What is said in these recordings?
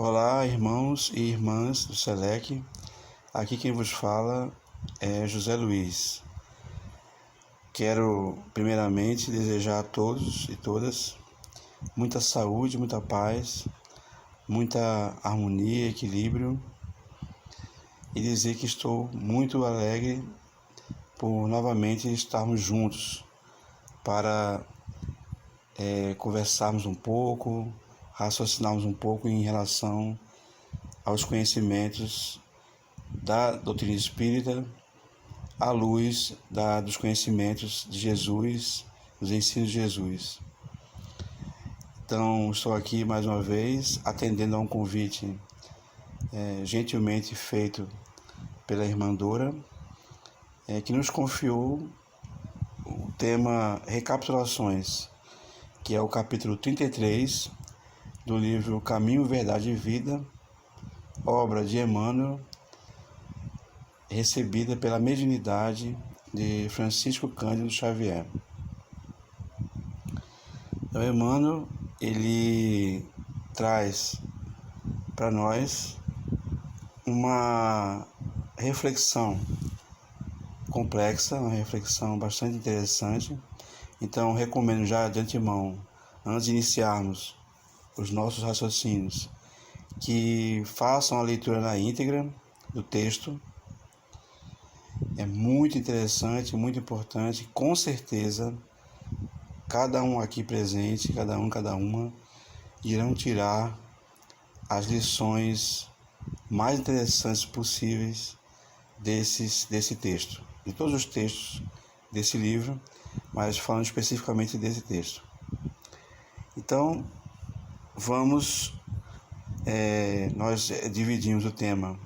Olá, irmãos e irmãs do SELEC. Aqui quem vos fala é José Luiz. Quero primeiramente desejar a todos e todas muita saúde, muita paz, muita harmonia, equilíbrio e dizer que estou muito alegre por novamente estarmos juntos para conversarmos um pouco, raciocinarmos um pouco em relação aos conhecimentos da doutrina espírita à luz dos conhecimentos de Jesus, dos ensinos de Jesus. Então, estou aqui mais uma vez atendendo a um convite gentilmente feito pela irmã Dora, que nos confiou o tema Recapitulações, que é o capítulo 33 do livro Caminho, Verdade e Vida, obra de Emmanuel, recebida pela mediunidade de Francisco Cândido Xavier. Então, Emmanuel, ele traz para nós uma reflexão complexa, uma reflexão bastante interessante. Então, recomendo já de antemão, antes de iniciarmos os nossos raciocínios, que façam a leitura na íntegra do texto. É muito interessante, muito importante. Com certeza, cada um aqui presente, cada uma, irão tirar as lições mais interessantes possíveis desse texto. De todos os textos desse livro, mas falando especificamente desse texto. Então, nós dividimos o tema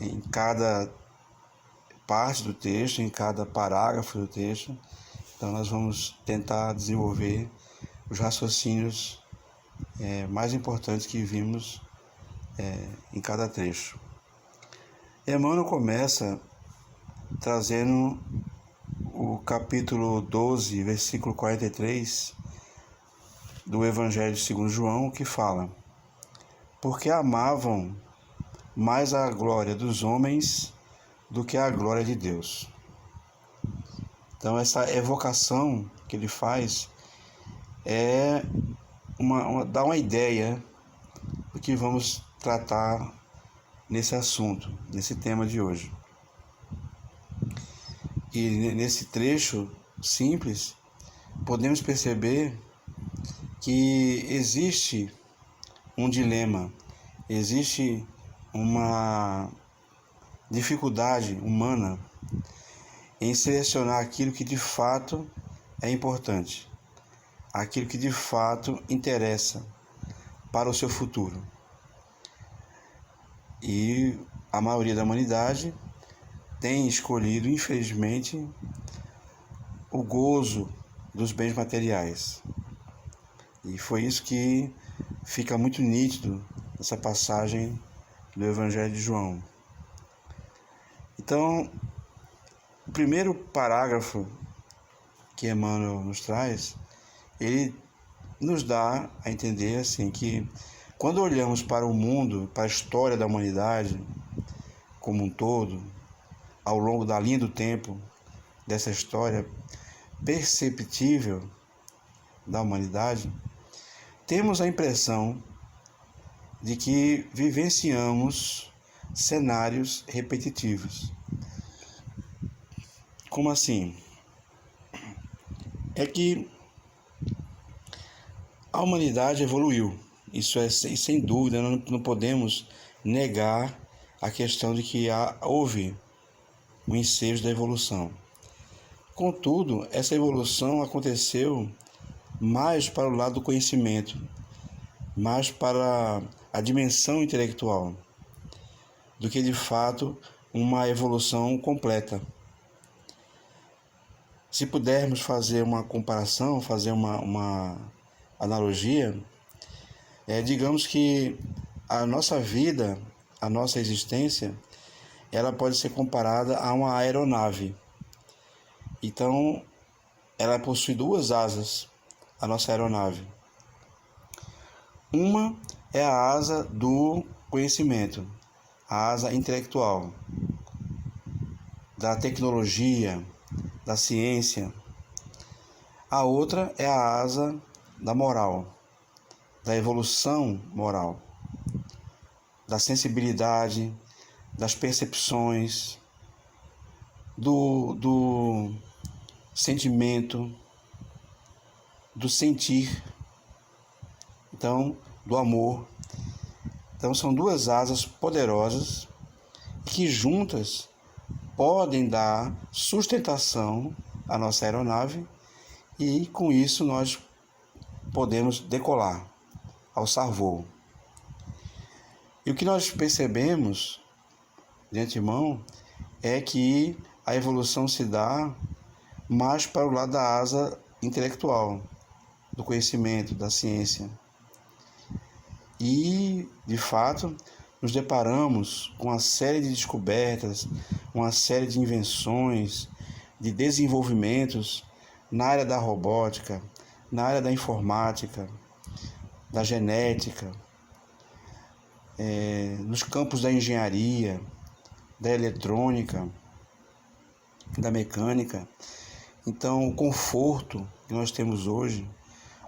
em cada parte do texto, em cada parágrafo do texto. Então nós vamos tentar desenvolver os raciocínios mais importantes que vimos em cada trecho. Emmanuel começa trazendo o capítulo 12, versículo 43 do Evangelho segundo João, que fala: porque amavam mais a glória dos homens do que a glória de Deus. Então essa evocação que ele faz dá uma ideia do que vamos tratar nesse assunto, nesse tema de hoje. E nesse trecho simples, podemos perceber que existe um dilema, existe uma dificuldade humana em selecionar aquilo que de fato é importante, aquilo que de fato interessa para o seu futuro. E a maioria da humanidade tem escolhido, infelizmente, o gozo dos bens materiais. E foi isso que fica muito nítido nessa passagem do Evangelho de João. Então, o primeiro parágrafo que Emmanuel nos traz, ele nos dá a entender assim, que quando olhamos para o mundo, para a história da humanidade como um todo, ao longo da linha do tempo dessa história perceptível da humanidade, temos a impressão de que vivenciamos cenários repetitivos. Como assim? É que a humanidade evoluiu. Isso é sem dúvida, não podemos negar a questão de que houve um ensejo da evolução. Contudo, essa evolução aconteceu mais para o lado do conhecimento, mais para a dimensão intelectual, do que de fato uma evolução completa. Se pudermos fazer uma comparação, fazer uma analogia, digamos que a nossa vida, a nossa existência, ela pode ser comparada a uma aeronave. Então, ela possui duas asas, a nossa aeronave. Uma é a asa do conhecimento, a asa intelectual, da tecnologia, da ciência. A outra é a asa da moral, da evolução moral, da sensibilidade, das percepções, do sentimento, do sentir, então, do amor. Então, são duas asas poderosas que juntas podem dar sustentação à nossa aeronave e, com isso, nós podemos decolar, alçar voo. E o que nós percebemos de antemão é que a evolução se dá mais para o lado da asa intelectual, do conhecimento, da ciência. E, de fato, nos deparamos com uma série de descobertas, uma série de invenções, de desenvolvimentos na área da robótica, na área da informática, da genética, nos campos da engenharia, da eletrônica, da mecânica. Então, o conforto que nós temos hoje,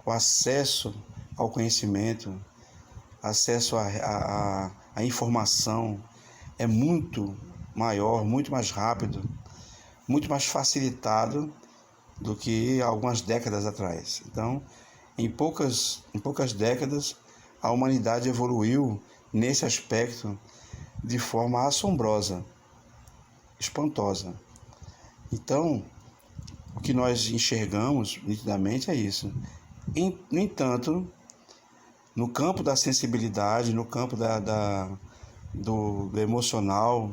o acesso ao conhecimento, acesso à informação é muito maior, muito mais rápido, muito mais facilitado do que algumas décadas atrás. Então, em poucas décadas, a humanidade evoluiu nesse aspecto de forma assombrosa, espantosa. Então, o que nós enxergamos nitidamente é isso. No entanto, no campo da sensibilidade, no campo do emocional,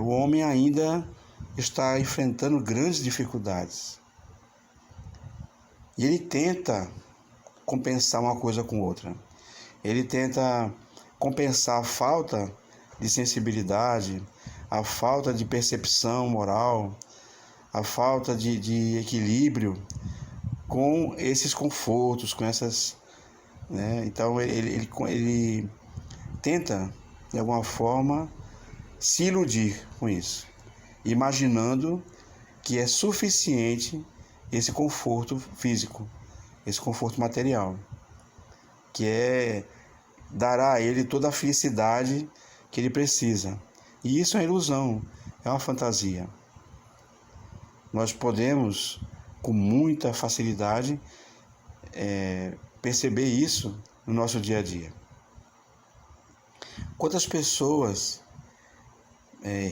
o homem ainda está enfrentando grandes dificuldades. E ele tenta compensar uma coisa com outra. Ele tenta compensar a falta de sensibilidade, a falta de percepção moral, a falta de equilíbrio com esses confortos, com essas... Então ele tenta, de alguma forma, se iludir com isso, imaginando que é suficiente esse conforto físico, esse conforto material, que dará a ele toda a felicidade que ele precisa. E isso é uma ilusão, é uma fantasia. Nós podemos, com muita facilidade, perceber isso no nosso dia a dia. Quantas pessoas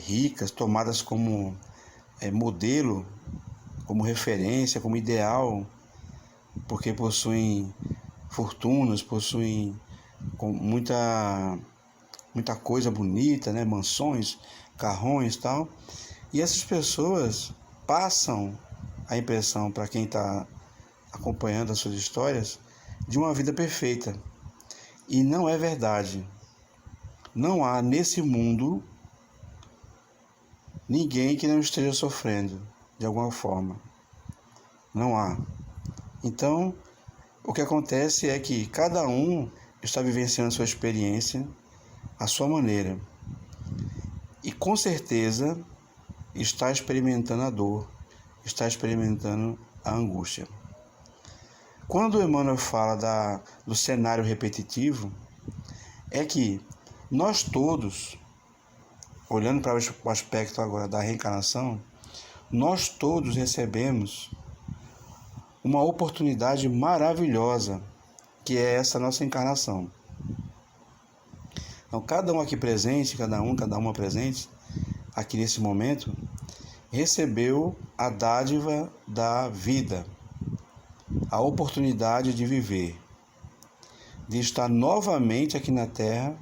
ricas, tomadas como modelo, como referência, como ideal, porque possuem fortunas, possuem muita coisa bonita, mansões, carrões e tal. E essas pessoas passam a impressão para quem está acompanhando as suas histórias de uma vida perfeita. E não é verdade. Não há nesse mundo ninguém que não esteja sofrendo de alguma forma. Não há. Então, o que acontece é que cada um está vivenciando a sua experiência à sua maneira. E com certeza está experimentando a dor, está experimentando a angústia. Quando Emmanuel fala do cenário repetitivo, é que nós todos, olhando para o aspecto agora da reencarnação, nós todos recebemos uma oportunidade maravilhosa, que é essa nossa encarnação. Então, cada um aqui presente, cada uma presente, aqui nesse momento, recebeu a dádiva da vida, a oportunidade de viver, de estar novamente aqui na Terra,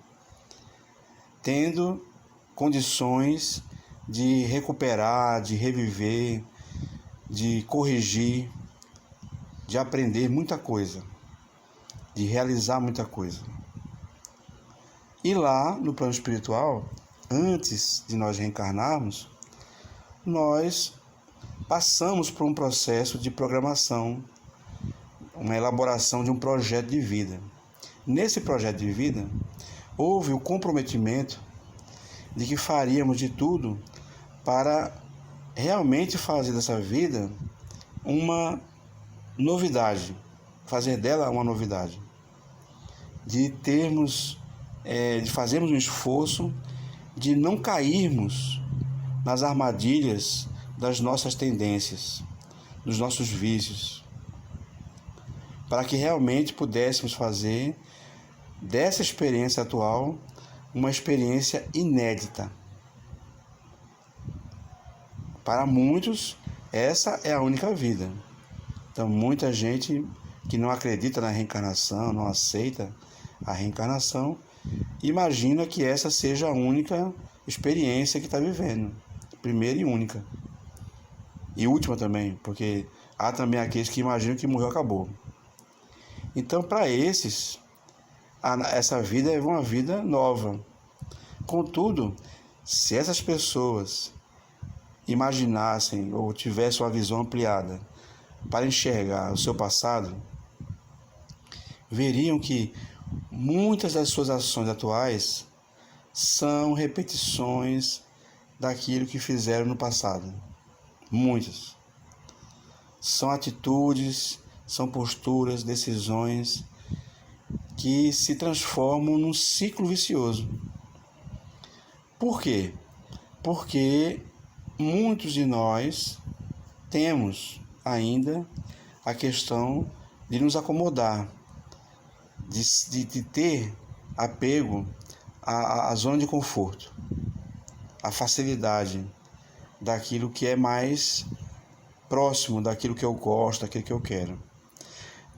tendo condições de recuperar, de reviver, de corrigir, de aprender muita coisa, de realizar muita coisa. E lá, no plano espiritual, antes de nós reencarnarmos, nós passamos por um processo de programação, uma elaboração de um projeto de vida. nesse projeto de vida, houve o comprometimento de que faríamos de tudo para realmente fazer dessa vida uma novidade, fazer dela uma novidade, de fazermos um esforço de não cairmos nas armadilhas das nossas tendências, dos nossos vícios, para que realmente pudéssemos fazer dessa experiência atual uma experiência inédita. Para muitos, essa é a única vida. Então, muita gente que não acredita na reencarnação, não aceita a reencarnação, imagina que essa seja a única experiência que está vivendo. Primeira e única. E última também, porque há também aqueles que imaginam que morreu, acabou. Então, para esses, essa vida é uma vida nova. Contudo, se essas pessoas imaginassem ou tivessem uma visão ampliada para enxergar o seu passado, veriam que muitas das suas ações atuais são repetições daquilo que fizeram no passado. Muitas. São atitudes, são posturas, decisões que se transformam num ciclo vicioso. Por quê? Porque muitos de nós temos ainda a questão de nos acomodar, de ter apego à zona de conforto, à facilidade daquilo que é mais próximo daquilo que eu gosto, daquilo que eu quero.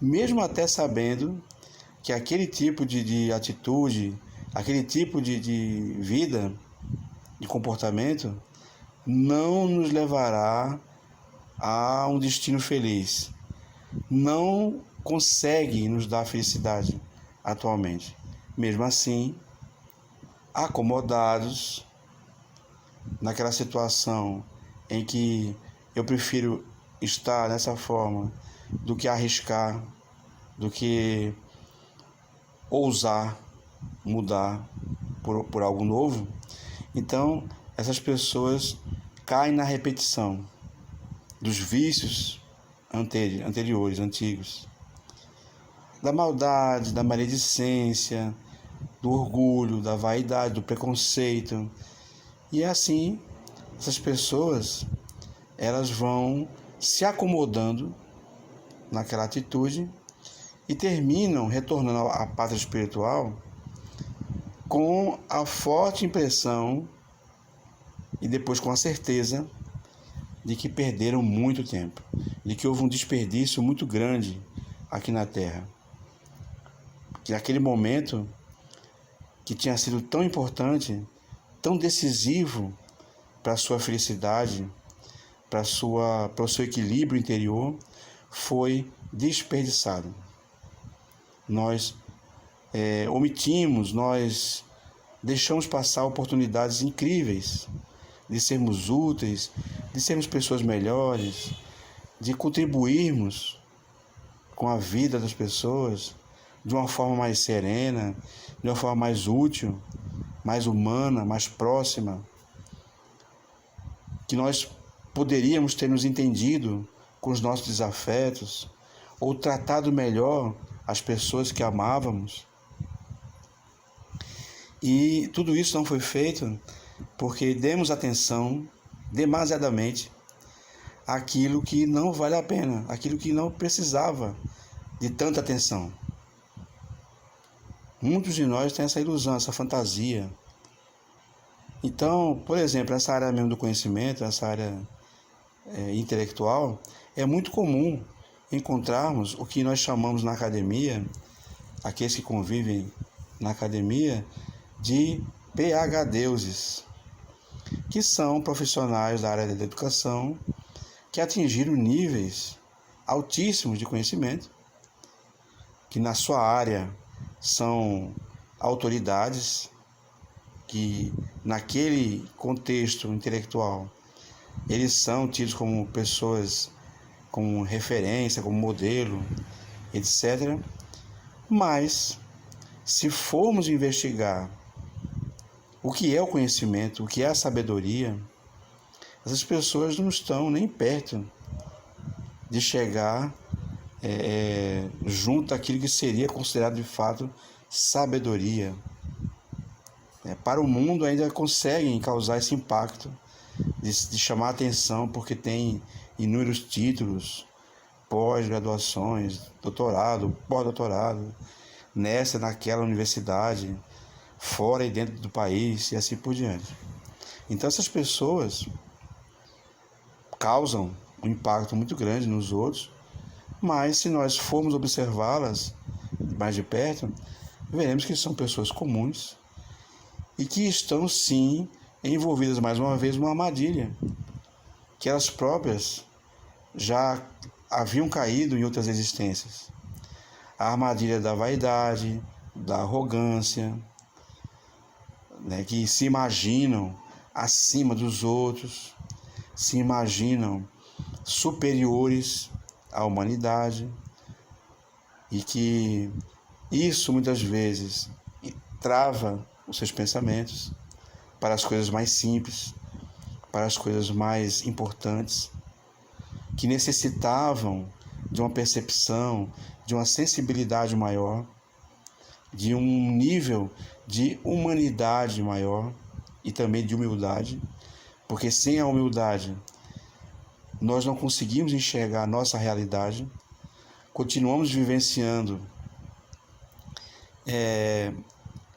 Mesmo até sabendo que aquele tipo de atitude, aquele tipo de vida, de comportamento, não nos levará a um destino feliz. Não consegue nos dar felicidade atualmente. Mesmo assim, acomodados naquela situação em que eu prefiro estar nessa forma do que arriscar, do que ousar mudar por algo novo. Então, essas pessoas caem na repetição dos vícios anteriores, antigos, da maldade, da maledicência, do orgulho, da vaidade, do preconceito. E assim, essas pessoas, elas vão se acomodando naquela atitude e terminam retornando à pátria espiritual com a forte impressão e depois com a certeza de que perderam muito tempo, de que houve um desperdício muito grande aqui na Terra. Que aquele momento que tinha sido tão importante, tão decisivo para a sua felicidade, para o seu equilíbrio interior, foi desperdiçado. Nós omitimos, nós deixamos passar oportunidades incríveis de sermos úteis, de sermos pessoas melhores, de contribuirmos com a vida das pessoas de uma forma mais serena, de uma forma mais útil, mais humana, mais próxima, que nós poderíamos ter nos entendido com os nossos desafetos, ou tratado melhor as pessoas que amávamos. E tudo isso não foi feito porque demos atenção demasiadamente àquilo que não vale a pena, aquilo que não precisava de tanta atenção. Muitos de nós têm essa ilusão, essa fantasia. Então, por exemplo, essa área mesmo do conhecimento, essa área intelectual, é muito comum encontrarmos o que nós chamamos na academia, aqueles que convivem na academia, de PhDeuses, que são profissionais da área da educação que atingiram níveis altíssimos de conhecimento, que na sua área são autoridades, que naquele contexto intelectual eles são tidos como pessoas, como referência, como modelo, etc. Mas se formos investigar o que é o conhecimento, o que é a sabedoria, essas pessoas não estão nem perto de chegar junto àquilo que seria considerado de fato sabedoria. Para o mundo ainda conseguem causar esse impacto de chamar a atenção porque tem inúmeros títulos, pós-graduações, doutorado, pós-doutorado, nessa, naquela universidade, fora e dentro do país e assim por diante. Então essas pessoas causam um impacto muito grande nos outros, mas se nós formos observá-las mais de perto, veremos que são pessoas comuns e que estão sim envolvidas mais uma vez numa armadilha que elas próprias já haviam caído em outras existências. A armadilha da vaidade, da arrogância, que se imaginam acima dos outros, se imaginam superiores à humanidade e que isso muitas vezes trava os seus pensamentos para as coisas mais simples, para as coisas mais importantes, que necessitavam de uma percepção, de uma sensibilidade maior, de um nível de humanidade maior e também de humildade, porque sem a humildade nós não conseguimos enxergar a nossa realidade, continuamos vivenciando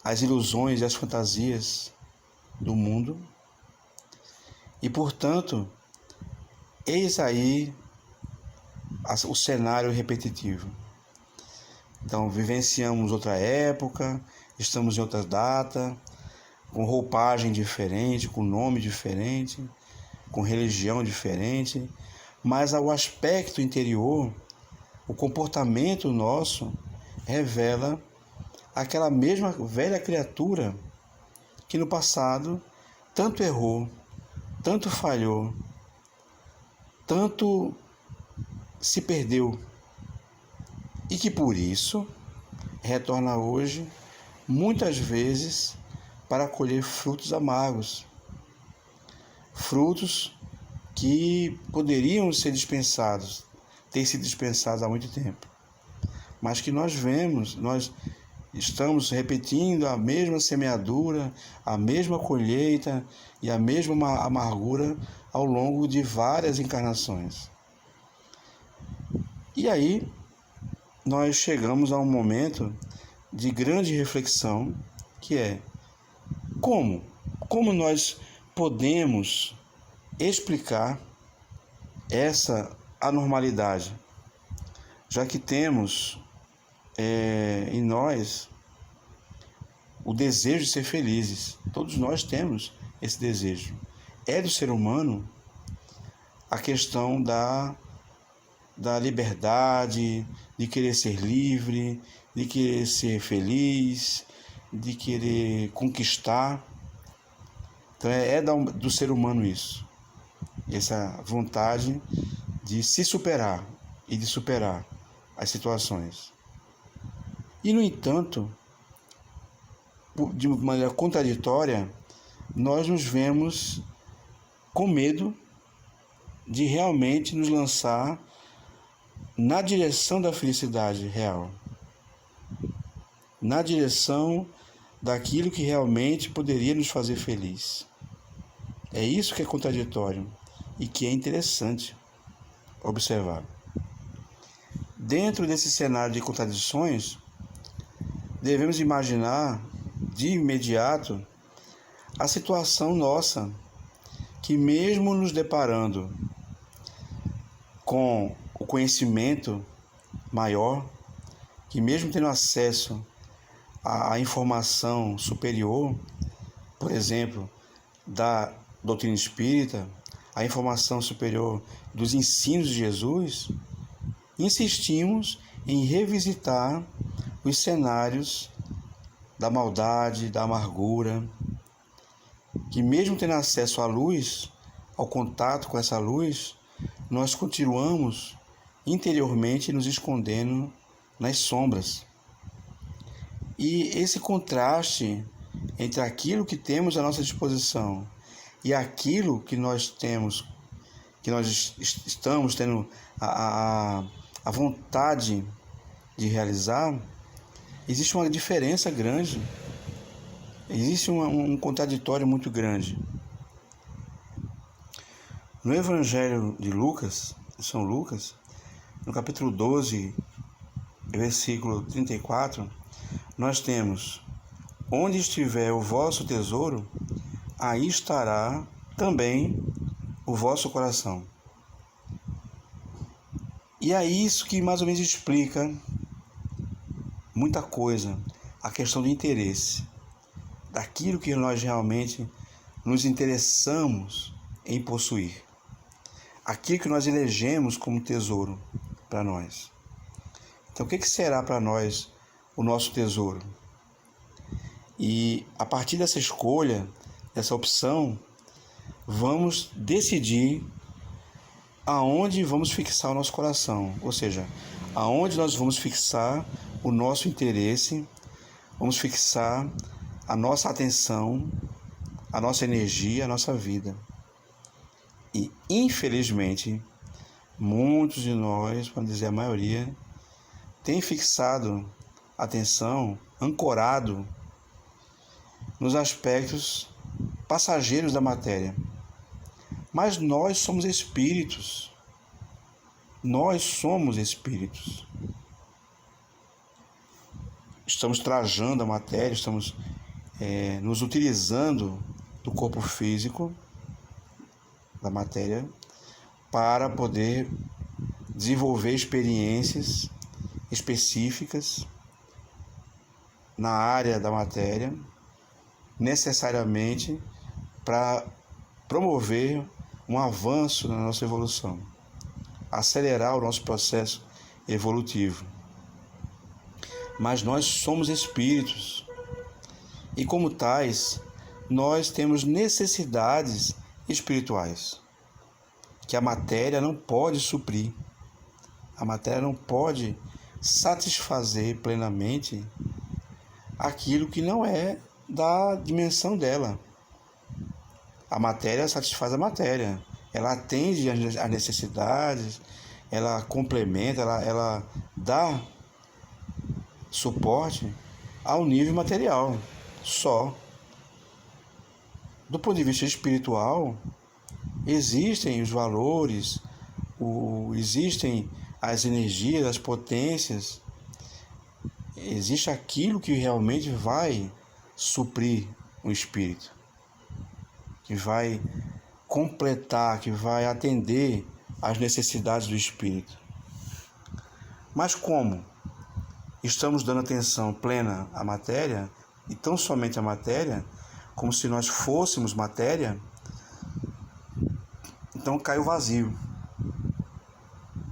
as ilusões e as fantasias do mundo e, portanto, eis aí o cenário repetitivo. Então, vivenciamos outra época, estamos em outra data, com roupagem diferente, com nome diferente, com religião diferente, mas o aspecto interior, o comportamento nosso, revela aquela mesma velha criatura que no passado tanto errou, tanto falhou, tanto se perdeu e que por isso retorna hoje muitas vezes para colher frutos amargos, frutos que poderiam ser dispensados, ter sido dispensados há muito tempo, mas que nós vemos, nós estamos repetindo a mesma semeadura, a mesma colheita e a mesma amargura ao longo de várias encarnações. E aí nós chegamos a um momento de grande reflexão, que é como nós podemos explicar essa anormalidade, já que temos em nós o desejo de ser felizes. Todos nós temos esse desejo. É do ser humano a questão da liberdade, de querer ser livre, de querer ser feliz, de querer conquistar. Então do ser humano isso. Essa vontade de se superar e de superar as situações. E, no entanto, de maneira contraditória, nós nos vemos com medo de realmente nos lançar na direção da felicidade real, na direção daquilo que realmente poderia nos fazer feliz. É isso que é contraditório e que é interessante observar. Dentro desse cenário de contradições, devemos imaginar de imediato a situação nossa, que mesmo nos deparando com o conhecimento maior, que mesmo tendo acesso à informação superior, por exemplo, da doutrina espírita, a informação superior dos ensinos de Jesus, insistimos em revisitar os cenários da maldade, da amargura, que mesmo tendo acesso à luz, ao contato com essa luz, nós continuamos interiormente nos escondendo nas sombras. E esse contraste entre aquilo que temos à nossa disposição e aquilo que nós temos, que nós estamos tendo a vontade de realizar, existe uma diferença grande, existe um contraditório muito grande. No Evangelho de Lucas, de São Lucas, no capítulo 12, versículo 34, nós temos: onde estiver o vosso tesouro, aí estará também o vosso coração. E é isso que mais ou menos explica muita coisa, a questão do interesse, daquilo que nós realmente nos interessamos em possuir, aquilo que nós elegemos como tesouro para nós. Então, o que será para nós o nosso tesouro? E a partir dessa escolha, dessa opção, vamos decidir aonde vamos fixar o nosso coração, ou seja, aonde nós vamos fixar o nosso interesse, vamos fixar a nossa atenção, a nossa energia, a nossa vida. E, infelizmente, muitos de nós, para dizer a maioria, tem fixado atenção, ancorado nos aspectos passageiros da matéria. Mas nós somos espíritos. Nós somos espíritos. Estamos trajando a matéria, estamos nos utilizando do corpo físico, da matéria, para poder desenvolver experiências específicas na área da matéria, necessariamente para promover um avanço na nossa evolução, acelerar o nosso processo evolutivo. Mas nós somos espíritos e, como tais, nós temos necessidades espirituais que a matéria não pode suprir. A matéria não pode satisfazer plenamente aquilo que não é da dimensão dela. A matéria satisfaz a matéria, ela atende às necessidades, ela complementa, ela dá suporte ao nível material só. Do ponto de vista espiritual, existem os valores, existem as energias, as potências, existe aquilo que realmente vai suprir o espírito, que vai completar, que vai atender às necessidades do espírito. Mas como estamos dando atenção plena à matéria, e tão somente à matéria, como se nós fôssemos matéria, então cai o vazio.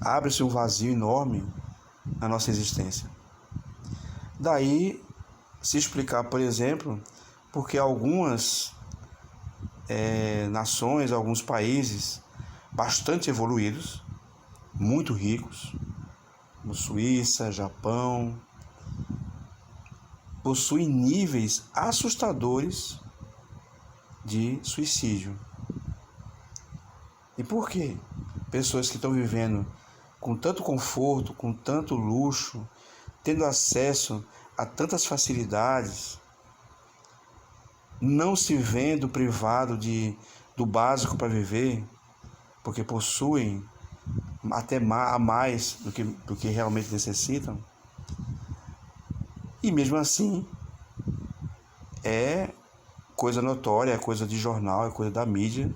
Abre-se um vazio enorme na nossa existência. Daí se explicar, por exemplo, porque algumas nações, alguns países bastante evoluídos, muito ricos, como Suíça, Japão, possuem níveis assustadores de suicídio. E por quê? Pessoas que estão vivendo com tanto conforto, com tanto luxo, tendo acesso a tantas facilidades, não se vendo privado do básico para viver, porque possuem até a mais do que realmente necessitam. E mesmo assim, é coisa notória, é coisa de jornal, é coisa da mídia,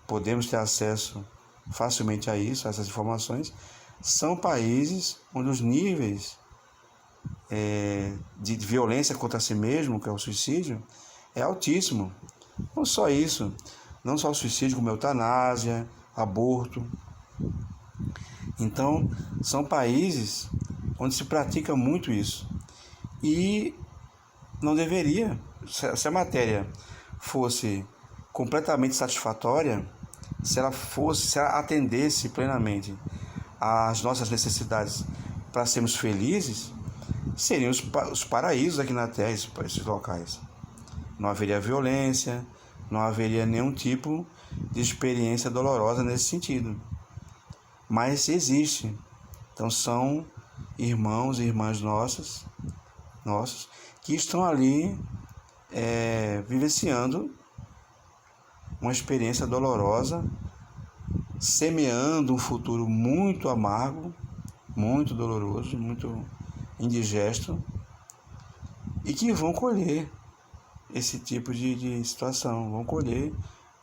podemos ter acesso facilmente a isso, a essas informações. São países onde os níveis de violência contra si mesmo, que é o suicídio, é altíssimo. Não só isso, não só o suicídio, como a eutanásia, aborto. Então, são países onde se pratica muito isso. E não deveria, se a matéria fosse completamente satisfatória, se ela atendesse plenamente às nossas necessidades para sermos felizes, seriam os paraísos aqui na Terra, esses locais. Não haveria violência, não haveria nenhum tipo de experiência dolorosa nesse sentido. Mas existe. Então são irmãos e irmãs nossos que estão ali vivenciando uma experiência dolorosa, semeando um futuro muito amargo, muito doloroso, muito indigesto, e que vão colher esse tipo de situação, vão colher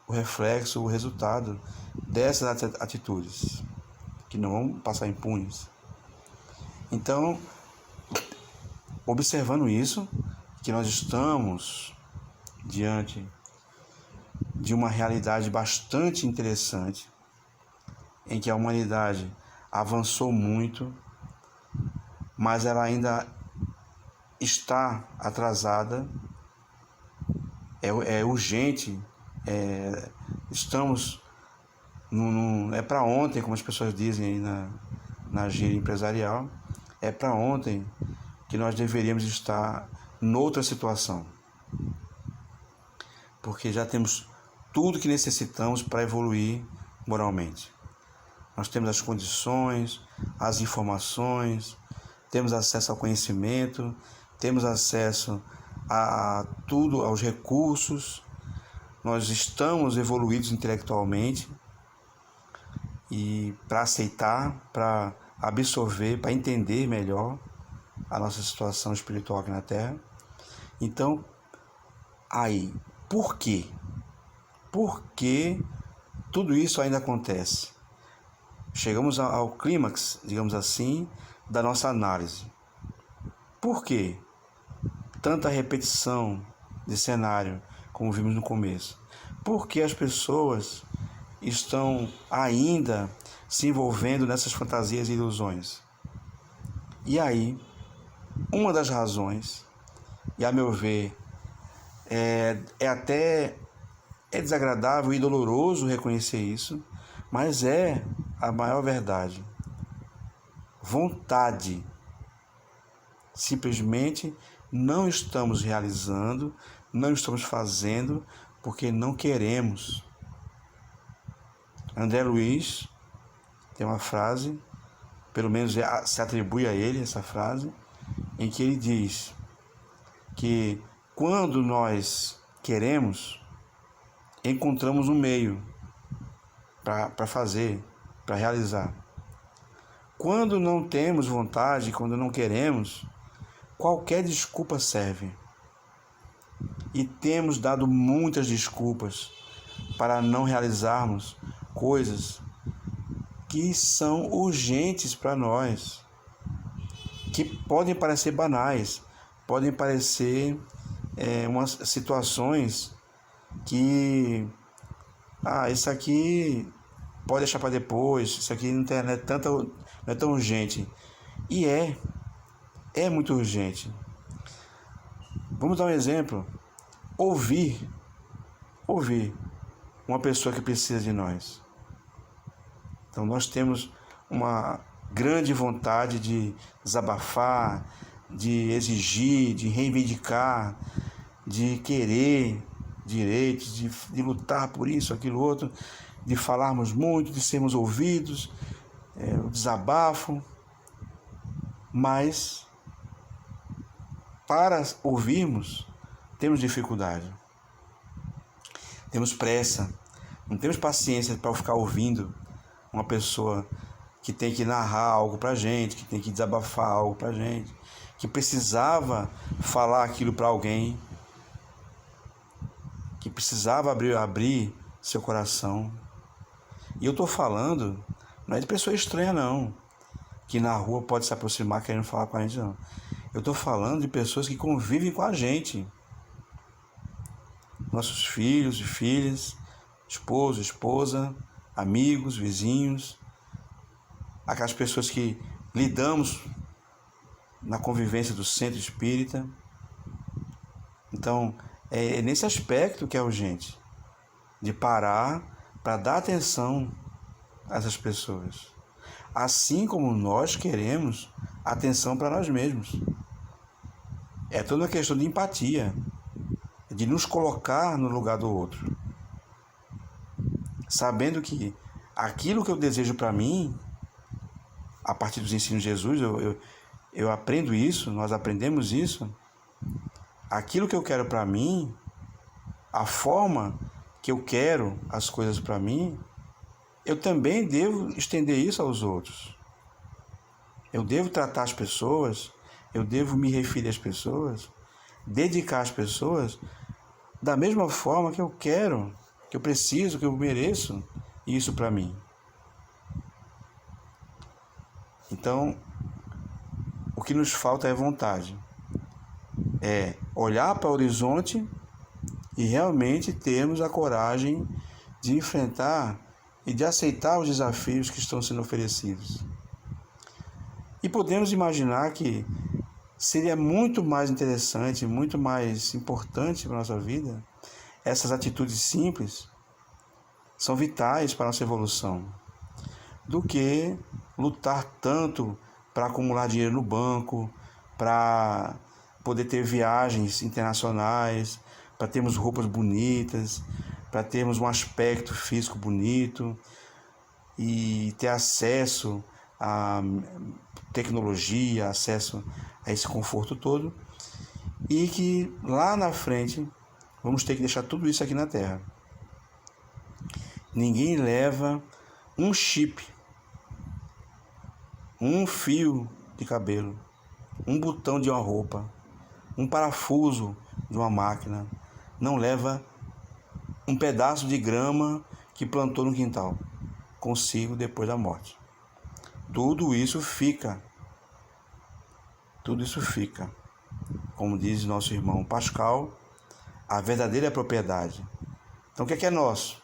o reflexo, o resultado dessas atitudes, que não vão passar impunes. Então, observando isso, que nós estamos diante de uma realidade bastante interessante, em que a humanidade avançou muito, mas ela ainda está atrasada, é urgente, estamos é para ontem, como as pessoas dizem aí na gíria empresarial, é para ontem que nós deveríamos estar noutra situação, porque já temos tudo que necessitamos para evoluir moralmente. Nós temos as condições, as informações, temos acesso ao conhecimento, temos acesso a tudo, aos recursos, nós estamos evoluídos intelectualmente e para aceitar, para absorver, para entender melhor a nossa situação espiritual aqui na Terra. Então, aí, por quê? Por que tudo isso ainda acontece? Chegamos ao clímax, digamos assim, da nossa análise. Por quê? Tanta repetição de cenário, como vimos no começo. Por que as pessoas estão ainda se envolvendo nessas fantasias e ilusões? E aí, uma das razões, e a meu ver, é desagradável e doloroso reconhecer isso, mas é a maior verdade. Vontade. Simplesmente não estamos realizando, não estamos fazendo porque não queremos. André Luiz tem uma frase, pelo menos se atribui a ele essa frase, em que ele diz que quando nós queremos, encontramos um meio para fazer, para realizar. Quando não temos vontade, quando não queremos, qualquer desculpa serve. E temos dado muitas desculpas para não realizarmos coisas que são urgentes para nós, que podem parecer banais, podem parecer umas situações que isso aqui pode deixar para depois, isso aqui não é tão urgente. E é muito urgente. Vamos dar um exemplo. Ouvir uma pessoa que precisa de nós. Então nós temos uma grande vontade de desabafar, de exigir, de reivindicar, de querer direitos, de lutar por isso, aquilo, outro, de falarmos muito, de sermos ouvidos, o desabafo. Mas para ouvirmos, temos dificuldade, temos pressa, não temos paciência para ficar ouvindo uma pessoa que tem que narrar algo para a gente, que tem que desabafar algo para a gente, que precisava falar aquilo para alguém, que precisava abrir seu coração. E eu estou falando, não é de pessoa estranha não, que na rua pode se aproximar querendo falar com a gente, não. Eu estou falando de pessoas que convivem com a gente. Nossos filhos e filhas, esposo, esposa, amigos, vizinhos, aquelas pessoas que lidamos na convivência do centro espírita. Então, é nesse aspecto que é urgente, de parar para dar atenção a essas pessoas. Assim como nós queremos atenção para nós mesmos. É toda uma questão de empatia, de nos colocar no lugar do outro, sabendo que aquilo que eu desejo para mim, a partir dos ensinos de Jesus, eu aprendo isso, nós aprendemos isso, aquilo que eu quero para mim, a forma que eu quero as coisas para mim, eu também devo estender isso aos outros. Eu devo tratar as pessoas, eu devo me referir às pessoas, dedicar às pessoas da mesma forma que eu quero, que eu preciso, que eu mereço isso para mim. Então, o que nos falta é vontade. É olhar para o horizonte e realmente termos a coragem de enfrentar e de aceitar os desafios que estão sendo oferecidos. E podemos imaginar que seria muito mais interessante, muito mais importante para a nossa vida, essas atitudes simples são vitais para a nossa evolução, do que lutar tanto para acumular dinheiro no banco, para poder ter viagens internacionais, para termos roupas bonitas, para termos um aspecto físico bonito e ter acesso a tecnologia, acesso a esse conforto todo, e que lá na frente vamos ter que deixar tudo isso aqui na Terra. Ninguém leva um chip, um fio de cabelo, um botão de uma roupa, um parafuso de uma máquina, não leva um pedaço de grama que plantou no quintal consigo depois da morte. Tudo isso fica. Como diz nosso irmão Pascal, a verdadeira propriedade. Então o que é nosso?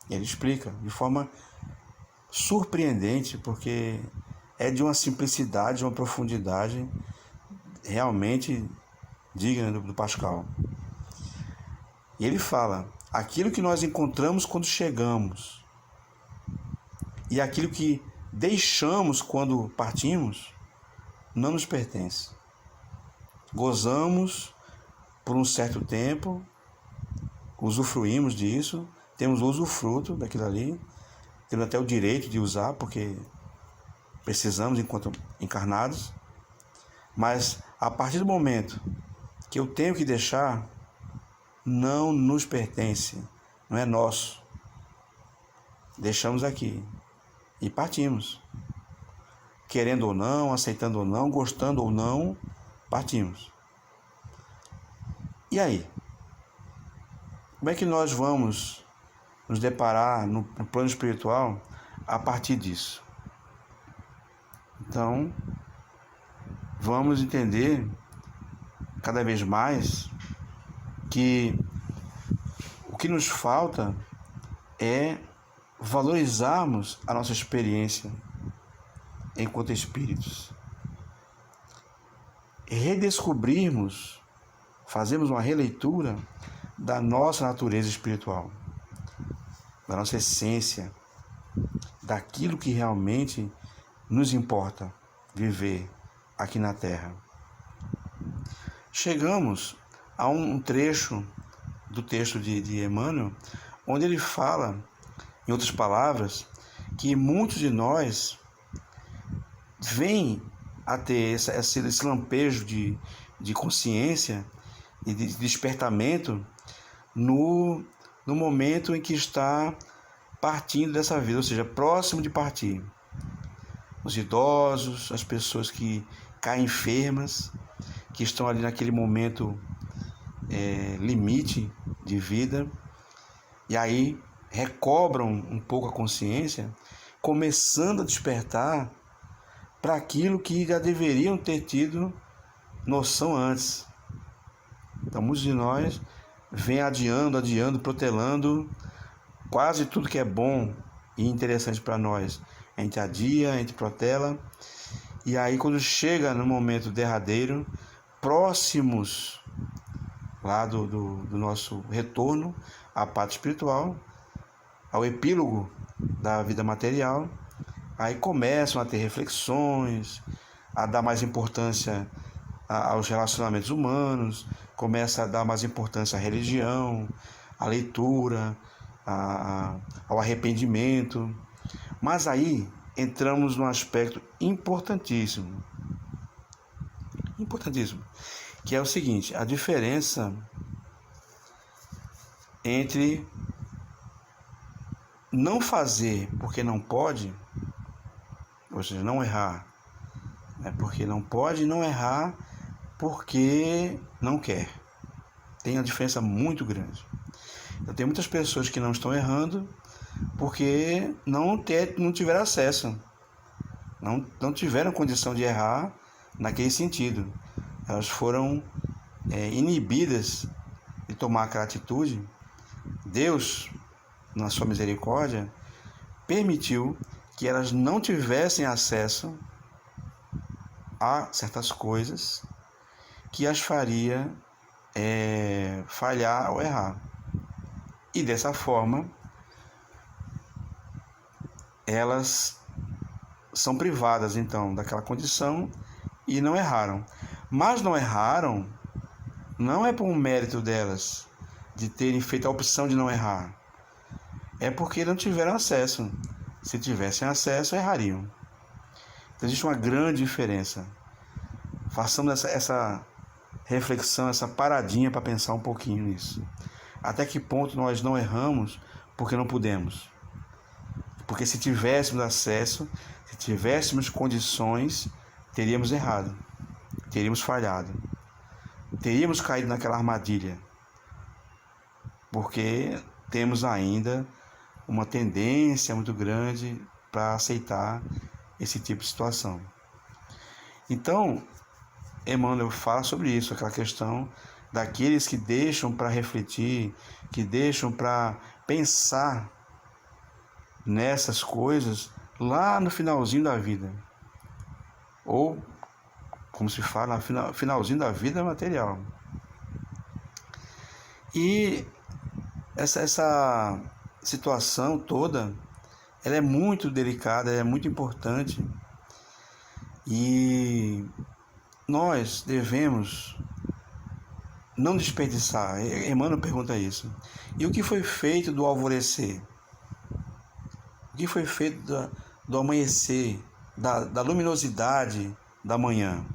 Ele explica de forma surpreendente, porque é de uma simplicidade, de uma profundidade realmente digna do Pascal. E ele fala, aquilo que nós encontramos quando chegamos e aquilo que deixamos quando partimos, não nos pertence. Gozamos por um certo tempo, usufruímos disso, temos o usufruto daquilo ali, temos até o direito de usar, porque precisamos enquanto encarnados, mas a partir do momento que eu tenho que deixar, não nos pertence, não é nosso. Deixamos aqui e partimos. Querendo ou não, aceitando ou não, gostando ou não, partimos. E aí? Como é que nós vamos nos deparar no plano espiritual a partir disso? Então, vamos entender cada vez mais que o que nos falta é valorizarmos a nossa experiência enquanto espíritos, redescobrirmos, fazermos uma releitura da nossa natureza espiritual, da nossa essência, daquilo que realmente nos importa viver aqui na Terra. Chegamos a um trecho do texto de Emmanuel, onde ele fala, em outras palavras, que muitos de nós vêm a ter esse lampejo de consciência e de despertamento no momento em que está partindo dessa vida, ou seja, próximo de partir. Os idosos, as pessoas que caem enfermas, que estão ali naquele momento limite de vida, e aí recobram um pouco a consciência, começando a despertar para aquilo que já deveriam ter tido noção antes. Então, muitos de nós vêm adiando, protelando quase tudo que é bom e interessante para nós. A gente adia, a gente protela, e aí quando chega no momento derradeiro, próximos lá do nosso retorno à pátria espiritual, ao epílogo da vida material, aí começam a ter reflexões, a dar mais importância aos relacionamentos humanos, começa a dar mais importância à religião, à leitura, ao arrependimento. Mas aí entramos num aspecto importantíssimo, que é o seguinte: a diferença entre não fazer porque não pode, ou seja, não errar, porque não pode, e não errar porque não quer. Tem uma diferença muito grande. Então, tem muitas pessoas que não estão errando porque não tiveram acesso, não tiveram condição de errar naquele sentido. Elas foram inibidas de tomar aquela atitude. Deus, na sua misericórdia, permitiu que elas não tivessem acesso a certas coisas que as faria falhar ou errar. E dessa forma, elas são privadas então daquela condição e não erraram. Mas não erraram não é por um mérito delas de terem feito a opção de não errar. É porque não tiveram acesso. Se tivessem acesso, errariam. Então existe uma grande diferença. Façamos essa reflexão, essa paradinha para pensar um pouquinho nisso. Até que ponto nós não erramos porque não pudemos? Porque se tivéssemos acesso, se tivéssemos condições, teríamos errado, teríamos falhado, teríamos caído naquela armadilha, porque temos ainda uma tendência muito grande para aceitar esse tipo de situação. Então, Emmanuel fala sobre isso, aquela questão daqueles que deixam para refletir, que deixam para pensar nessas coisas lá no finalzinho da vida. Ou, como se fala, no finalzinho da vida material. E essa situação toda, ela é muito delicada, ela é muito importante. E nós devemos não desperdiçar. Emmanuel pergunta isso. E o que foi feito do alvorecer? O que foi feito do amanhecer, da luminosidade da manhã?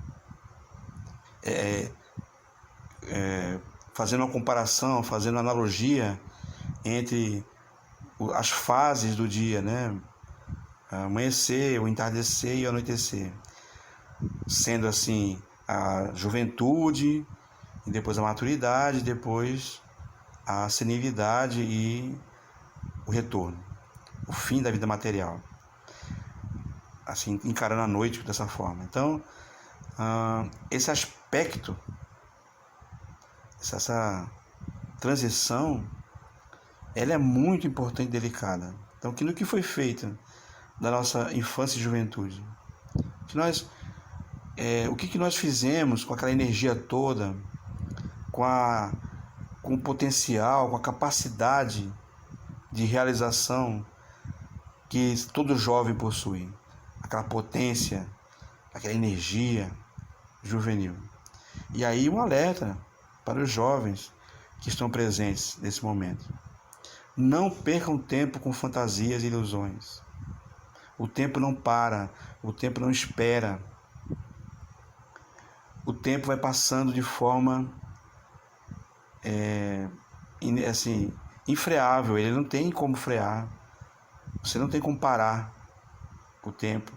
Fazendo uma comparação, fazendo uma analogia entre as fases do dia, né? Amanhecer, o entardecer e o anoitecer. Sendo assim a juventude, e depois a maturidade, depois a senilidade e o retorno, o fim da vida material. Assim, encarando a noite dessa forma. Então, esse aspecto, essa transição, ela é muito importante e delicada. Então, no que foi feito da nossa infância e juventude? O que nós fizemos com aquela energia toda, com o potencial, com a capacidade de realização que todo jovem possui, aquela potência, aquela energia juvenil. E aí um alerta para os jovens que estão presentes nesse momento: não percam tempo com fantasias e ilusões. O tempo não para, o tempo não espera. O tempo vai passando de forma infreável, ele não tem como frear, você não tem como parar o tempo.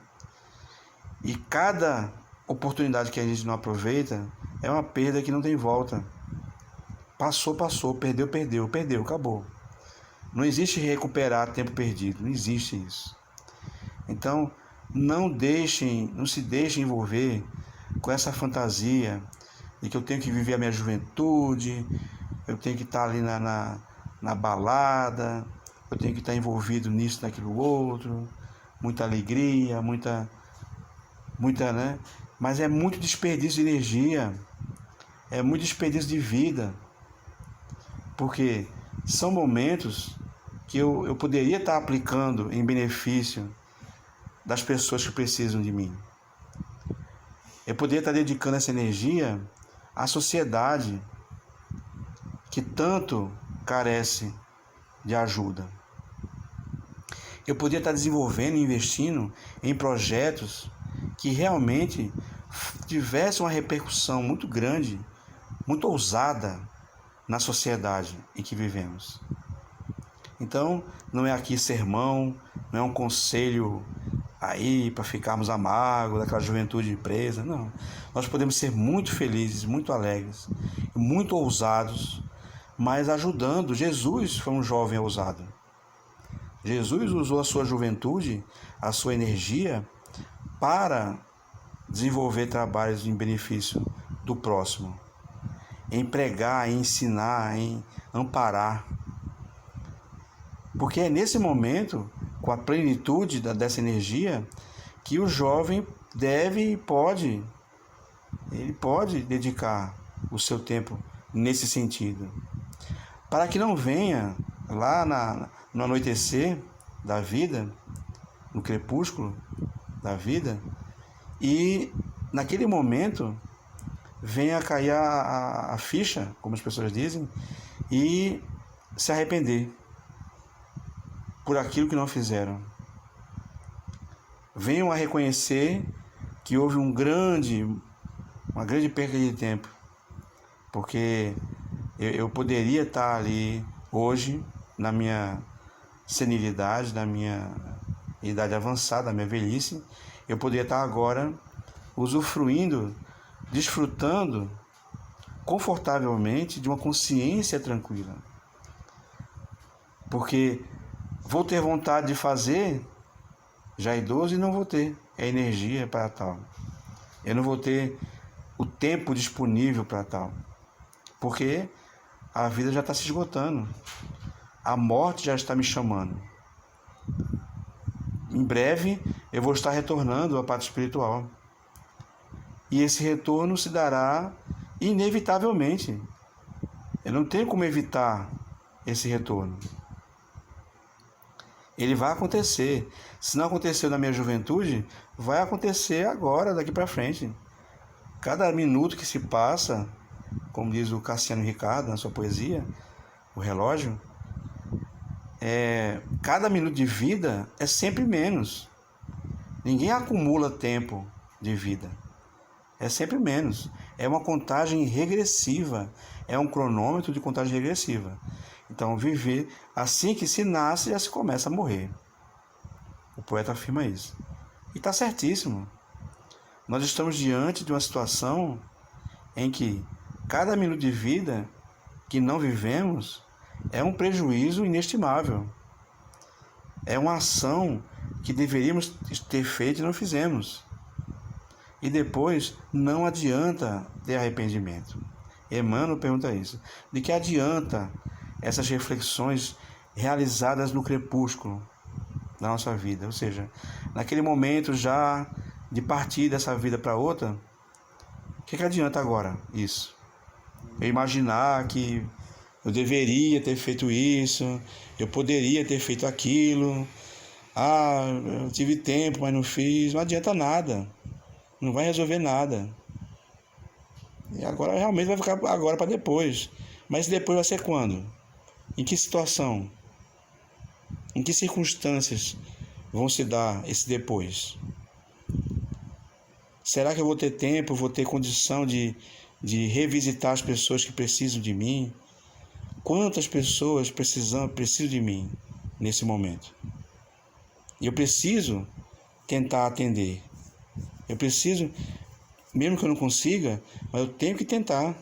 E cada oportunidade que a gente não aproveita é uma perda que não tem volta. Passou, perdeu, acabou. Não existe recuperar tempo perdido, não existe isso. Então, não se deixem envolver com essa fantasia de que eu tenho que viver a minha juventude, eu tenho que estar ali na balada, eu tenho que estar envolvido nisso, naquilo outro, muita alegria, muita, né? Mas é muito desperdício de energia, é muito desperdício de vida, porque são momentos que eu poderia estar aplicando em benefício das pessoas que precisam de mim. Eu poderia estar dedicando essa energia à sociedade que tanto carece de ajuda. Eu poderia estar desenvolvendo e investindo em projetos que realmente tivessem uma repercussão muito grande, muito ousada na sociedade em que vivemos. Então, não é aqui sermão, não é um conselho aí para ficarmos amargos, daquela juventude presa, não. Nós podemos ser muito felizes, muito alegres, muito ousados, mas ajudando. Jesus foi um jovem ousado. Jesus usou a sua juventude, a sua energia, para desenvolver trabalhos em benefício do próximo, em pregar, em ensinar, em amparar. Porque é nesse momento, com a plenitude dessa energia, que o jovem deve e pode dedicar o seu tempo nesse sentido. Para que não venha lá no anoitecer da vida, no crepúsculo da vida, e naquele momento venha cair a ficha, como as pessoas dizem, e se arrepender por aquilo que não fizeram. Venham a reconhecer que houve uma grande perda de tempo, porque eu poderia estar ali hoje, na minha senilidade, na minha idade avançada, na minha velhice, eu poderia estar agora usufruindo, desfrutando confortavelmente de uma consciência tranquila. Porque vou ter vontade de fazer, já idoso, e não vou ter a energia para tal. Eu não vou ter o tempo disponível para tal. Porque a vida já está se esgotando. A morte já está me chamando. Em breve eu vou estar retornando à parte espiritual. E esse retorno se dará inevitavelmente. Eu não tenho como evitar esse retorno. Ele vai acontecer. Se não aconteceu na minha juventude, vai acontecer agora, daqui para frente. Cada minuto que se passa, como diz o Cassiano Ricardo na sua poesia, O Relógio, cada minuto de vida é sempre menos. Ninguém acumula tempo de vida. É sempre menos. É uma contagem regressiva. É um cronômetro de contagem regressiva. Então, viver, assim que se nasce, já se começa a morrer. O poeta afirma isso. E está certíssimo. Nós estamos diante de uma situação em que cada minuto de vida que não vivemos é um prejuízo inestimável. É uma ação que deveríamos ter feito e não fizemos. E depois não adianta ter arrependimento. Emmanuel pergunta isso. De que adianta essas reflexões realizadas no crepúsculo da nossa vida? Ou seja, naquele momento já de partir dessa vida para outra, o que adianta agora isso? Eu imaginar que eu deveria ter feito isso, eu poderia ter feito aquilo, eu tive tempo, mas não fiz, não adianta nada, não vai resolver nada. E agora realmente vai ficar agora para depois. Mas depois vai ser quando? Em que situação? Em que circunstâncias vão se dar esse depois? Será que eu vou ter tempo, vou ter condição de revisitar as pessoas que precisam de mim? Quantas pessoas precisam de mim nesse momento? E eu preciso tentar atender. Eu preciso, mesmo que eu não consiga, mas eu tenho que tentar.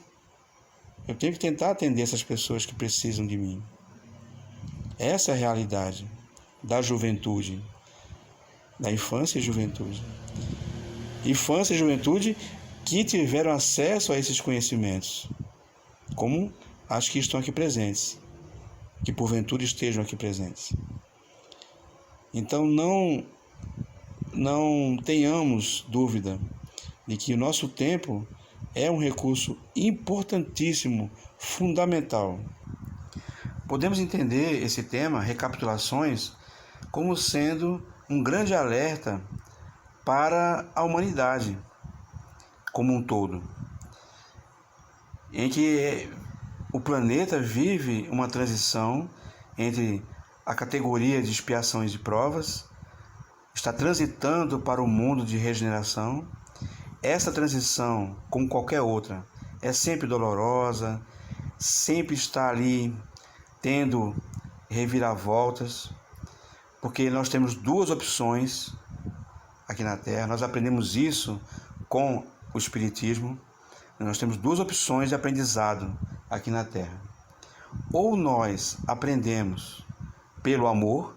Eu tenho que tentar atender essas pessoas que precisam de mim. Essa é a realidade da juventude, da infância e juventude. Infância e juventude que tiveram acesso a esses conhecimentos, como as que estão aqui presentes, que porventura estejam aqui presentes. Então não tenhamos dúvida de que o nosso tempo é um recurso importantíssimo, fundamental. Podemos entender esse tema, recapitulações, como sendo um grande alerta para a humanidade, como um todo, em que o planeta vive uma transição entre a categoria de expiações e provas, está transitando para o mundo de regeneração. Essa transição, como qualquer outra, é sempre dolorosa, sempre está ali tendo reviravoltas, porque nós temos duas opções aqui na Terra. Nós aprendemos isso com o Espiritismo. Nós temos duas opções de aprendizado aqui na Terra. Ou nós aprendemos pelo amor,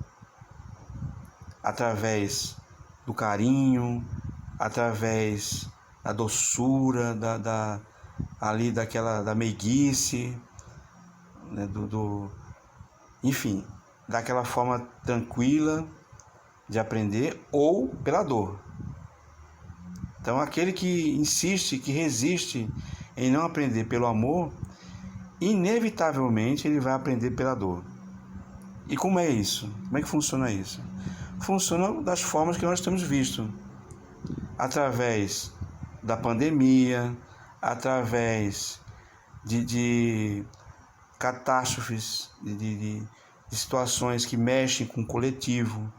através do carinho, através da doçura, da meiguice, né, enfim, daquela forma tranquila de aprender, ou pela dor. Então, aquele que insiste, que resiste em não aprender pelo amor, inevitavelmente ele vai aprender pela dor. E como é isso? Como é que funciona isso? Funciona das formas que nós temos visto. Através da pandemia, através de catástrofes, de situações que mexem com o coletivo,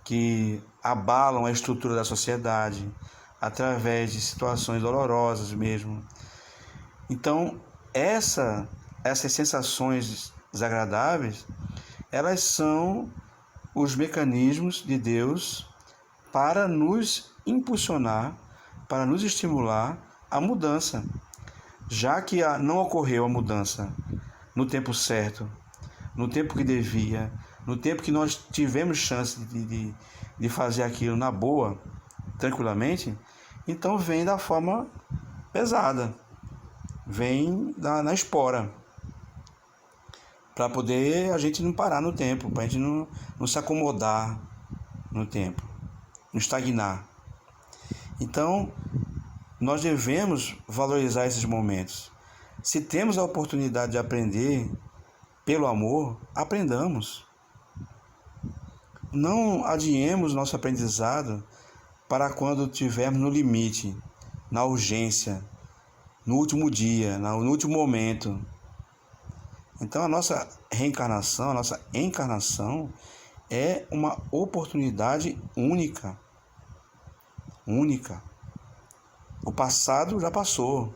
que abalam a estrutura da sociedade, através de situações dolorosas mesmo. Então, essas sensações desagradáveis, elas são os mecanismos de Deus para nos impulsionar, para nos estimular à mudança. Já que não ocorreu a mudança no tempo certo, no tempo que devia, no tempo que nós tivemos chance de fazer aquilo na boa, tranquilamente, então vem da forma pesada, vem na espora, para poder a gente não parar no tempo, para a gente não se acomodar no tempo, não estagnar. Então, nós devemos valorizar esses momentos. Se temos a oportunidade de aprender pelo amor, aprendamos. Não adiemos nosso aprendizado para quando estivermos no limite, na urgência, no último dia, no último momento. Então, a nossa reencarnação, a nossa encarnação é uma oportunidade única. Única. O passado já passou.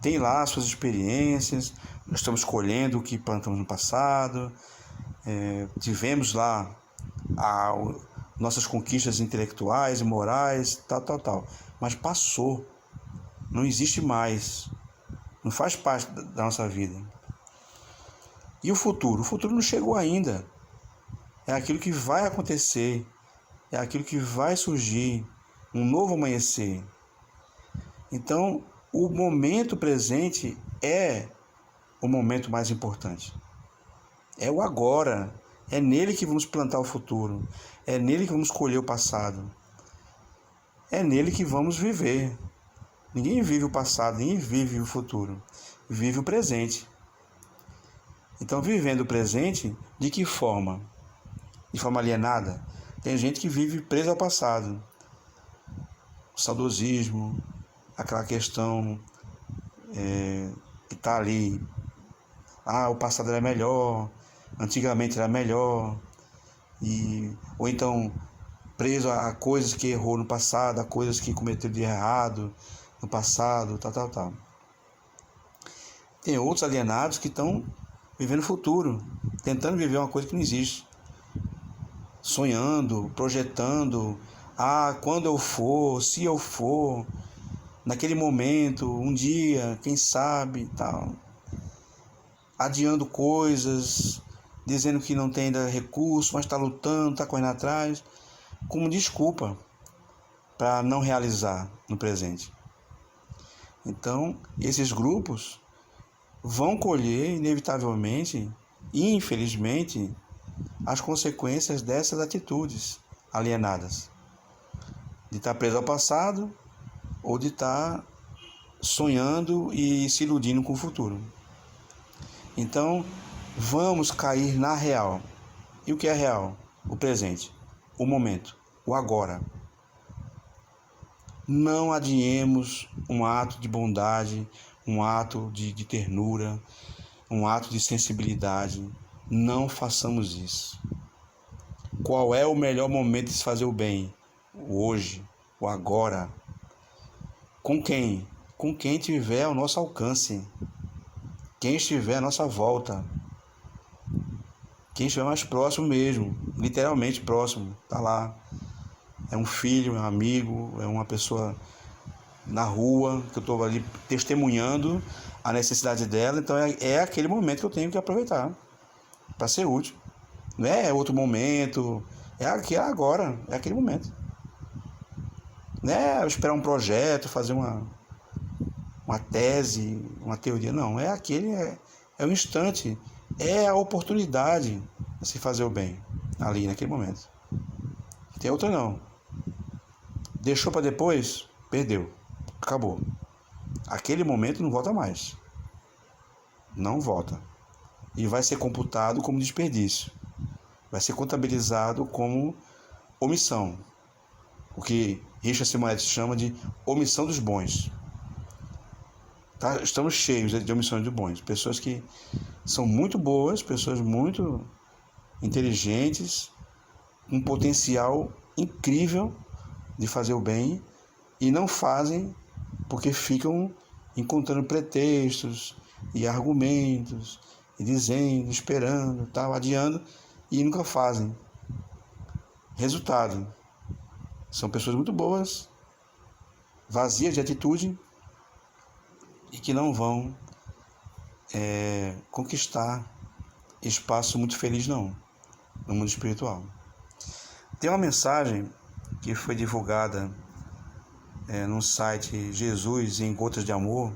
Tem lá as suas experiências, nós estamos colhendo o que plantamos no passado, tivemos lá nossas conquistas intelectuais e morais, tal. Mas passou. Não existe mais. Não faz parte da nossa vida. E o futuro? O futuro não chegou ainda. É aquilo que vai acontecer. É aquilo que vai surgir. Um novo amanhecer. Então, o momento presente é o momento mais importante. É o agora. É nele que vamos plantar o futuro. É nele que vamos colher o passado. É nele que vamos viver. Ninguém vive o passado, ninguém vive o futuro. Vive o presente. Então, vivendo o presente, de que forma? De forma alienada? Tem gente que vive preso ao passado. O saudosismo, aquela questão que está ali. O passado era melhor, antigamente era melhor. Ou então, preso a coisas que errou no passado, a coisas que cometeu de errado no passado, tal. Tem outros alienados que estão vivendo o futuro, tentando viver uma coisa que não existe. Sonhando, projetando, quando eu for, se eu for, naquele momento, um dia, quem sabe, tal. Adiando coisas, dizendo que não tem ainda recurso, mas está lutando, está correndo atrás, como desculpa para não realizar no presente. Então, esses grupos vão colher, inevitavelmente e infelizmente, as consequências dessas atitudes alienadas. De estar preso ao passado ou de estar sonhando e se iludindo com o futuro. Então, vamos cair na real. E o que é real? O presente, o momento, o agora. Não adiemos um ato de bondade, um ato de ternura, um ato de sensibilidade. Não façamos isso. Qual é o melhor momento de se fazer o bem? O hoje, o agora. Com quem? Com quem tiver ao nosso alcance. Quem estiver à nossa volta. Quem estiver mais próximo mesmo, literalmente próximo, tá lá. É um filho, é um amigo, é uma pessoa na rua, que eu estou ali testemunhando a necessidade dela. Então é aquele momento que eu tenho que aproveitar para ser útil. Não é outro momento, é aqui, é agora, é aquele momento. Não é esperar um projeto, fazer uma tese, uma teoria, não. É aquele, é o instante, é a oportunidade de se fazer o bem ali naquele momento. Tem outra não. Deixou para depois, perdeu, acabou. Aquele momento não volta mais. Não volta. E vai ser computado como desperdício. Vai ser contabilizado como omissão. O que Richard Simonetti chama de omissão dos bons. Tá? Estamos cheios de omissões dos bons. Pessoas que são muito boas, pessoas muito inteligentes, um potencial incrível de fazer o bem e não fazem porque ficam encontrando pretextos e argumentos e dizendo, esperando, tal, adiando e nunca fazem. Resultado: são pessoas muito boas, vazias de atitude e que não vão conquistar espaço muito feliz não, no mundo espiritual. Tem uma mensagem que foi divulgada no site Jesus em Gotas de Amor,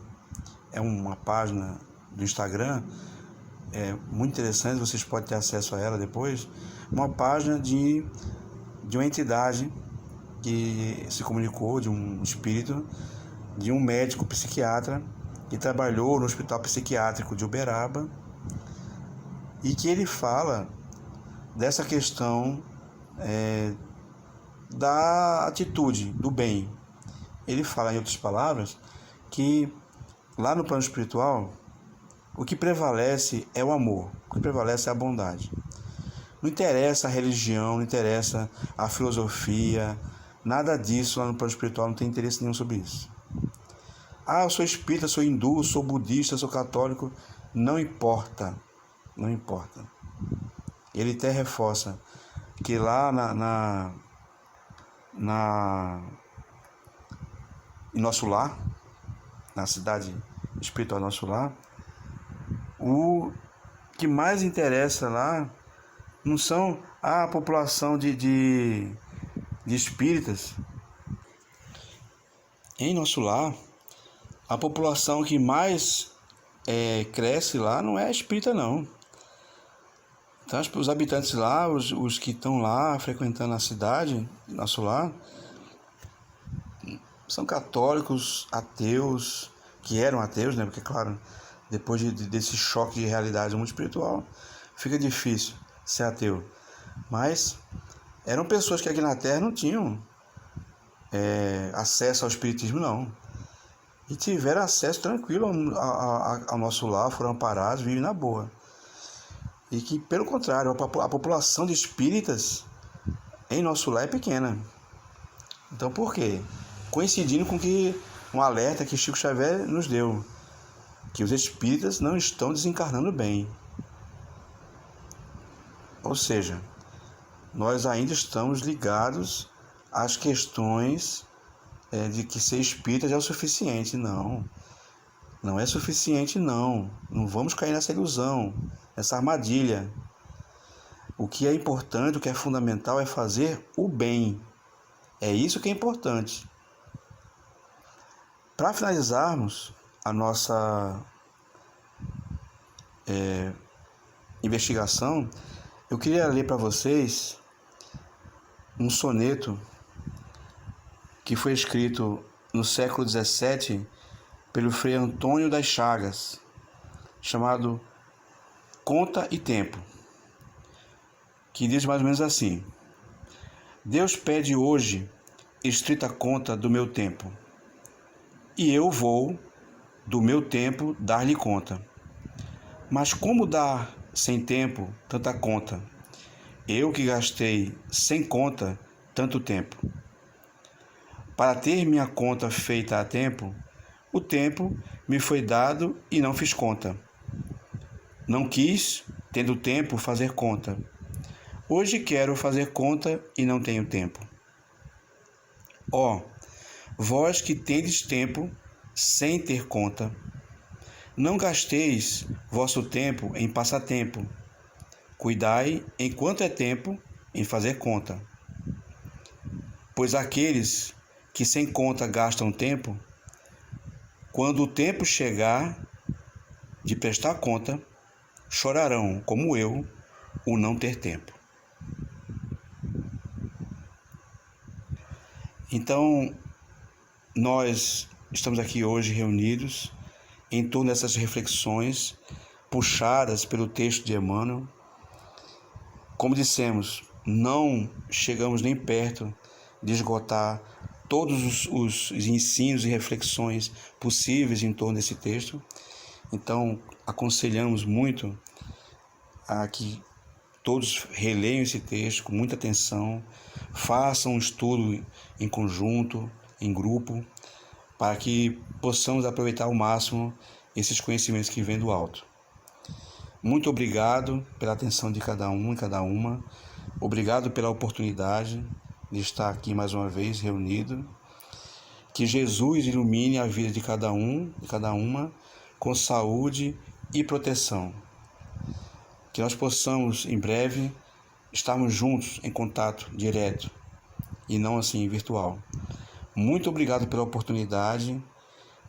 é uma página do Instagram, muito interessante, vocês podem ter acesso a ela depois, uma página de uma entidade que se comunicou, de um espírito, de um médico psiquiatra que trabalhou no Hospital Psiquiátrico de Uberaba e que ele fala dessa questão da atitude, do bem. Ele fala, em outras palavras, que lá no plano espiritual o que prevalece é o amor, o que prevalece é a bondade. Não interessa a religião, não interessa a filosofia, nada disso lá no plano espiritual, não tem interesse nenhum sobre isso. Ah, eu sou espírita, sou hindu, sou budista, sou católico, não importa, não importa. Ele até reforça que lá em Nosso Lar, na cidade espiritual Nosso Lar, o que mais interessa lá não são a população de espíritas. Em Nosso Lar, a população que mais cresce lá não é espírita, não. Então, os habitantes lá, os que estão lá frequentando a cidade, Nosso Lar, são católicos, ateus, que eram ateus, né? Porque, claro, depois desse choque de realidade do mundo espiritual, fica difícil ser ateu. Mas eram pessoas que aqui na Terra não tinham acesso ao espiritismo, não. E tiveram acesso tranquilo ao Nosso Lar, foram amparados, vivem na boa. E que, pelo contrário, a população de espíritas em Nosso Lar é pequena. Então, por quê? Coincidindo com um alerta que Chico Xavier nos deu, que os espíritas não estão desencarnando bem. Ou seja, nós ainda estamos ligados às questões de que ser espírita já é o suficiente. Não, não é suficiente não. Não vamos cair nessa ilusão, nessa armadilha. O que é importante, o que é fundamental é fazer o bem. É isso que é importante. Para finalizarmos a nossa investigação, eu queria ler para vocês um soneto que foi escrito no século XVII pelo Frei Antônio das Chagas, chamado Conta e Tempo, que diz mais ou menos assim: Deus pede hoje estrita conta do meu tempo, e eu vou, do meu tempo, dar-lhe conta. Mas como dar sem tempo tanta conta? Eu que gastei sem conta tanto tempo. Para ter minha conta feita a tempo, o tempo me foi dado e não fiz conta. Não quis, tendo tempo, fazer conta. Hoje quero fazer conta e não tenho tempo. Ó, vós que tendes tempo sem ter conta, não gasteis vosso tempo em passatempo. Cuidai, enquanto é tempo, em fazer conta. Pois aqueles que sem conta gastam tempo, quando o tempo chegar de prestar conta, chorarão, como eu, o não ter tempo. Então, nós estamos aqui hoje reunidos em torno dessas reflexões puxadas pelo texto de Emmanuel. Como dissemos, não chegamos nem perto de esgotar todos os ensinos e reflexões possíveis em torno desse texto. Então, aconselhamos muito a que todos releiam esse texto com muita atenção, façam um estudo em conjunto, em grupo, para que possamos aproveitar ao máximo esses conhecimentos que vêm do alto. Muito obrigado pela atenção de cada um e cada uma. Obrigado pela oportunidade de estar aqui mais uma vez reunido. Que Jesus ilumine a vida de cada um e cada uma com saúde e proteção. Que nós possamos, em breve, estarmos juntos em contato direto e não assim virtual. Muito obrigado pela oportunidade.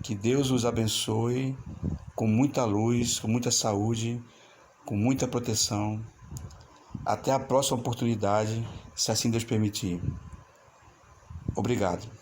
Que Deus os abençoe com muita luz, com muita saúde, com muita proteção. Até a próxima oportunidade, se assim Deus permitir. Obrigado.